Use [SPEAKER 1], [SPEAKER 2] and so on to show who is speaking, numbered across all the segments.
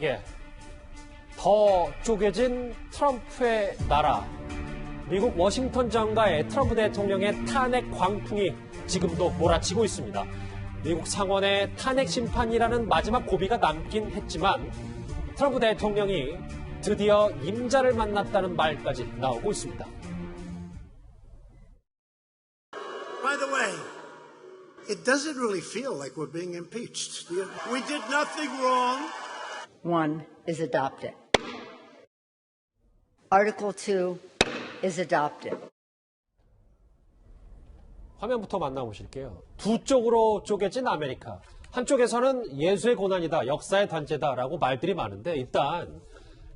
[SPEAKER 1] 예, 더 쪼개진 트럼프의 나라. 미국 워싱턴 정가의 트럼프 대통령의 탄핵 광풍이 지금도 몰아치고 있습니다. 미국 상원의 탄핵 심판이라는 마지막 고비가 남긴 했지만 트럼프 대통령이 드디어 임자를 만났다는 말까지 나오고 있습니다.
[SPEAKER 2] By the way, it doesn't really feel like we're being impeached. We did nothing wrong.
[SPEAKER 3] One is adopted. Article 2 is adopted.
[SPEAKER 1] 화면부터 만나보실게요. 두 쪽으로 쪼개진 아메리카. 한쪽에서는 예수의 고난이다, 역사의 단죄다라고 말들이 많은데 일단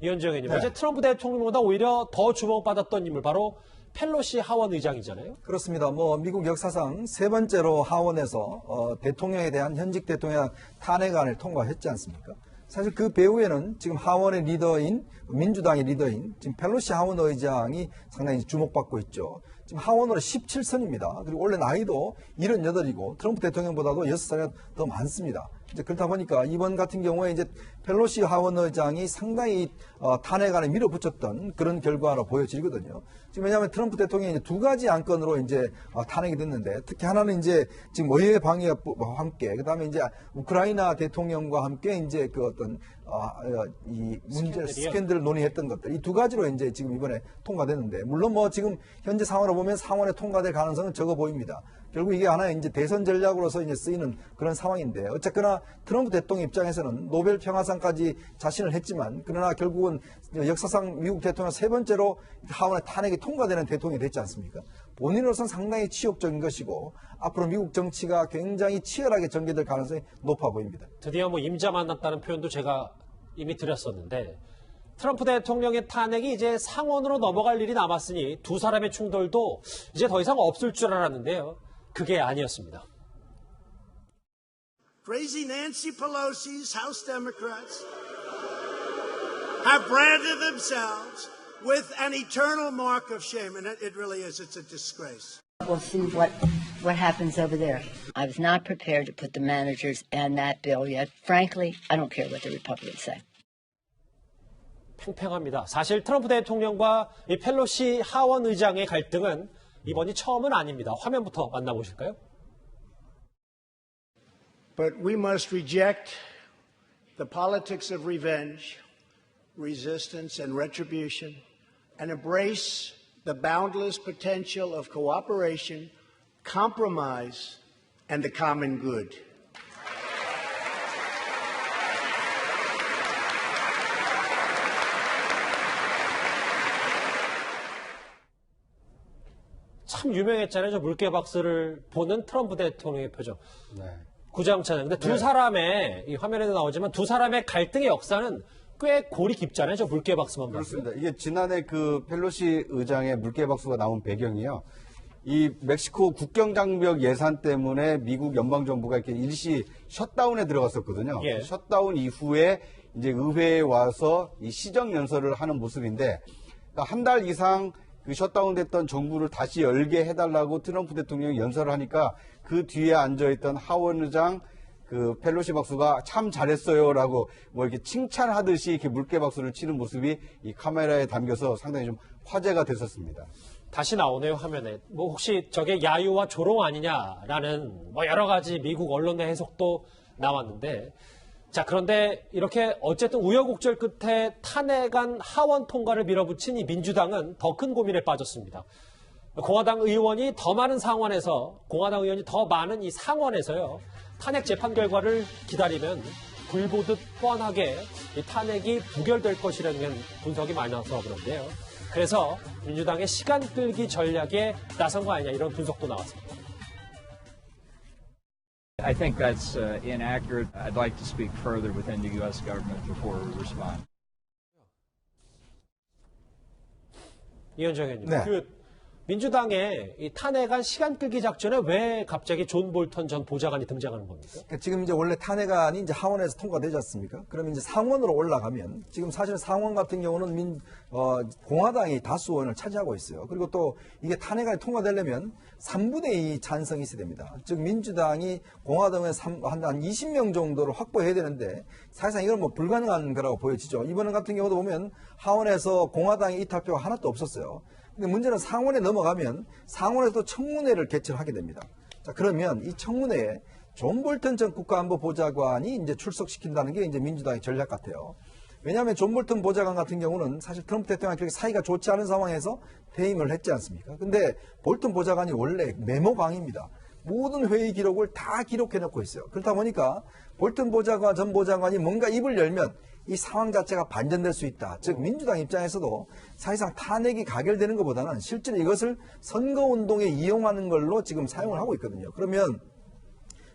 [SPEAKER 1] 이현정 의원님, 어제 트럼프 대통령보다 오히려 더 주목받았던 인물 바로 펠로시 하원 의장이잖아요.
[SPEAKER 4] 그렇습니다. 미국 역사상 세 번째로 하원에서 대통령에 대한 현직 대통령에 대한 탄핵안을 통과했지 않습니까? 사실 그 배후에는 지금 하원의 리더인 민주당의 리더인 지금 펠로시 하원 의장이 상당히 주목받고 있죠. 지금 하원으로 17선입니다. 그리고 원래 나이도 78이고 트럼프 대통령보다도 6살이 더 많습니다. 이제 그렇다 보니까 이번 같은 경우에 이제 펠로시 하원 의장이 상당히 탄핵안에 밀어붙였던 그런 결과로 보여지거든요. 지금 왜냐하면 트럼프 대통령이 이제 두 가지 안건으로 이제 탄핵이 됐는데 특히 하나는 이제 지금 의회 방해와 함께 그다음에 이제 우크라이나 대통령과 함께 이제 그 어떤 이 문제 스캔들을 논의했던 것들 이 두 가지로 이제 지금 이번에 통과됐는데 물론 지금 현재 상황으로 보면 상원에 통과될 가능성은 적어 보입니다. 결국 이게 하나의 이제 대선 전략으로서 이제 쓰이는 그런 상황인데 어쨌거나 트럼프 대통령 입장에서는 노벨 평화상까지 자신을 했지만 그러나 결국은 역사상 미국 대통령 세 번째로 하원에 탄핵이 통과되는 대통령이 됐지 않습니까? 본인으로서는 상당히 치욕적인 것이고 앞으로 미국 정치가 굉장히 치열하게 전개될 가능성이 높아 보입니다.
[SPEAKER 1] 드디어 임자 만났다는 표현도 제가 이미 드렸었는데 트럼프 대통령의 탄핵이 이제 상원으로 넘어갈 일이 남았으니 두 사람의 충돌도 이제 더 이상 없을 줄 알았는데요. 그게 아니었습니다.
[SPEAKER 2] Crazy Nancy Pelosi's House Democrats have branded themselves with an eternal mark of shame, and it really is. It's a disgrace.
[SPEAKER 3] We'll see what happens over there. I was not prepared to put the managers and that bill yet. Frankly, I don't care what the Republicans say.
[SPEAKER 1] 팽팽합니다. 사실 트럼프 대통령과 이 펠로시 하원 의장의 갈등은 이번이 처음은 아닙니다. 화면부터 만나보실까요?
[SPEAKER 2] But we must reject the politics of revenge, resistance, and retribution, and embrace the boundless potential of cooperation, compromise, and the common good.
[SPEAKER 1] 참 유명했잖아요. 저 물개박스를 보는 트럼프 대통령의 표정.
[SPEAKER 4] 네.
[SPEAKER 1] 구장찬. 근데 두 사람의, 이 화면에도 나오지만 두 사람의 갈등의 역사는 꽤 골이 깊잖아요. 저 물개박스만 봐도.
[SPEAKER 5] 그렇습니다. 이게 지난해 그 펠로시 의장의 물개박수가 나온 배경이요. 이 멕시코 국경장벽 예산 때문에 미국 연방정부가 이렇게 일시 셧다운에 들어갔었거든요.
[SPEAKER 1] 예.
[SPEAKER 5] 셧다운 이후에 이제 의회에 와서 이 시정연설을 하는 모습인데, 그러니까 한 달 이상 그 셧다운 됐던 정부를 다시 열게 해달라고 트럼프 대통령이 연설을 하니까 그 뒤에 앉아있던 하원 의장 그 펠로시 박수가 참 잘했어요라고 이렇게 칭찬하듯이 이렇게 물개 박수를 치는 모습이 이 카메라에 담겨서 상당히 좀 화제가 됐었습니다.
[SPEAKER 1] 다시 나오네요, 화면에. 혹시 저게 야유와 조롱 아니냐라는 여러 가지 미국 언론의 해석도 나왔는데 자, 그런데 이렇게 어쨌든 우여곡절 끝에 탄핵안 하원 통과를 밀어붙인 이 민주당은 더 큰 고민에 빠졌습니다. 공화당 의원이 더 많은 상원에서, 공화당 의원이 더 많은 이 상원에서요, 탄핵 재판 결과를 기다리면 불보듯 뻔하게 이 탄핵이 부결될 것이라는 분석이 많이 나와서 그런데요. 그래서 민주당의 시간 끌기 전략에 나선 거 아니냐 이런 분석도 나왔습니다.
[SPEAKER 6] I think that's inaccurate. I'd like to speak further within the U.S. government before we respond.
[SPEAKER 1] 이현정 의원님,
[SPEAKER 4] 네.
[SPEAKER 1] 민주당의 이 탄핵안 시간 끌기 작전에 왜 갑자기 존 볼턴 전 보좌관이 등장하는 겁니까?
[SPEAKER 4] 그러니까 지금 이제 원래 탄핵안이 이제 하원에서 통과되지 않습니까? 그러면 이제 상원으로 올라가면 지금 사실 상원 같은 경우는 공화당이 다수 의원을 차지하고 있어요. 그리고 또 이게 탄핵안이 통과되려면 3분의 2 찬성이 있어야 됩니다. 즉 민주당이 공화당에 한 20명 정도를 확보해야 되는데 사실상 이건 뭐 불가능한 거라고 보여지죠. 이번 같은 경우도 보면 하원에서 공화당의 이탈표가 하나도 없었어요. 근데 문제는 상원에 넘어가면 상원에서도 청문회를 개최를 하게 됩니다. 자, 그러면 이 청문회에 존 볼턴 전 국가안보보좌관이 이제 출석시킨다는 게 이제 민주당의 전략 같아요. 왜냐하면 존 볼턴 보좌관 같은 경우는 사실 트럼프 대통령과 그렇게 사이가 좋지 않은 상황에서 퇴임을 했지 않습니까? 근데 볼턴 보좌관이 원래 메모광입니다. 모든 회의 기록을 다 기록해 놓고 있어요. 그렇다 보니까 볼턴 보좌관, 전 보좌관이 뭔가 입을 열면 이 상황 자체가 반전될 수 있다. 즉 민주당 입장에서도 사실상 탄핵이 가결되는 것보다는 실제로 이것을 선거운동에 이용하는 걸로 지금 사용을 하고 있거든요. 그러면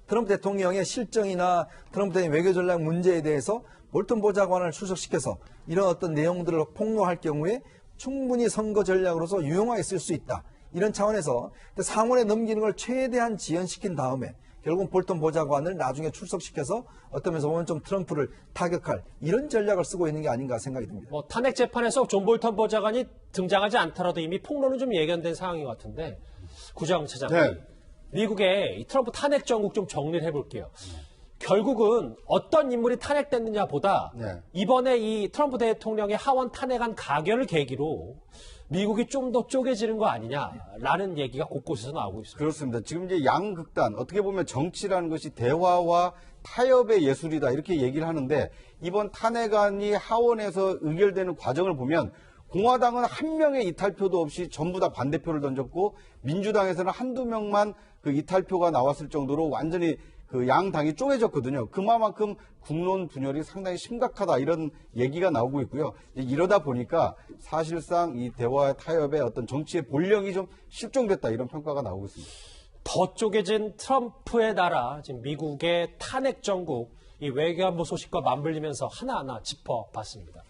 [SPEAKER 4] 트럼프 대통령의 실정이나 트럼프 대통령의 외교 전략 문제에 대해서 볼턴 보좌관을 출석시켜서 이런 어떤 내용들을 폭로할 경우에 충분히 선거 전략으로서 유용하게 쓸 수 있다. 이런 차원에서 상원에 넘기는 걸 최대한 지연시킨 다음에 결국은 볼턴 보좌관을 나중에 출석시켜서 어떤 면에서 보면 좀 트럼프를 타격할 이런 전략을 쓰고 있는 게 아닌가 생각이 듭니다.
[SPEAKER 1] 뭐 탄핵 재판에서 존 볼턴 보좌관이 등장하지 않더라도 이미 폭로는 좀 예견된 상황인 것 같은데 구정 차장님,
[SPEAKER 5] 네.
[SPEAKER 1] 미국의 이 트럼프 탄핵 정국 좀 정리를 해볼게요. 결국은 어떤 인물이 탄핵됐느냐보다
[SPEAKER 5] 네.
[SPEAKER 1] 이번에 이 트럼프 대통령의 하원 탄핵안 가결을 계기로 미국이 좀 더 쪼개지는 거 아니냐라는 얘기가 곳곳에서 나오고 있습니다.
[SPEAKER 5] 그렇습니다. 지금 이제 양극단, 어떻게 보면 정치라는 것이 대화와 타협의 예술이다 이렇게 얘기를 하는데 이번 탄핵안이 하원에서 의결되는 과정을 보면 공화당은 한 명의 이탈표도 없이 전부 다 반대표를 던졌고 민주당에서는 한두 명만 그 이탈표가 나왔을 정도로 완전히 그 양당이 쪼개졌거든요. 그만큼 국론 분열이 상당히 심각하다 이런 얘기가 나오고 있고요. 이러다 보니까 사실상 이 대화의 타협의 어떤 정치의 본령이 좀 실종됐다 이런 평가가 나오고 있습니다.
[SPEAKER 1] 더 쪼개진 트럼프의 나라, 지금 미국의 탄핵 정국, 이 외교안보 소식과 맞물리면서 하나하나 짚어봤습니다.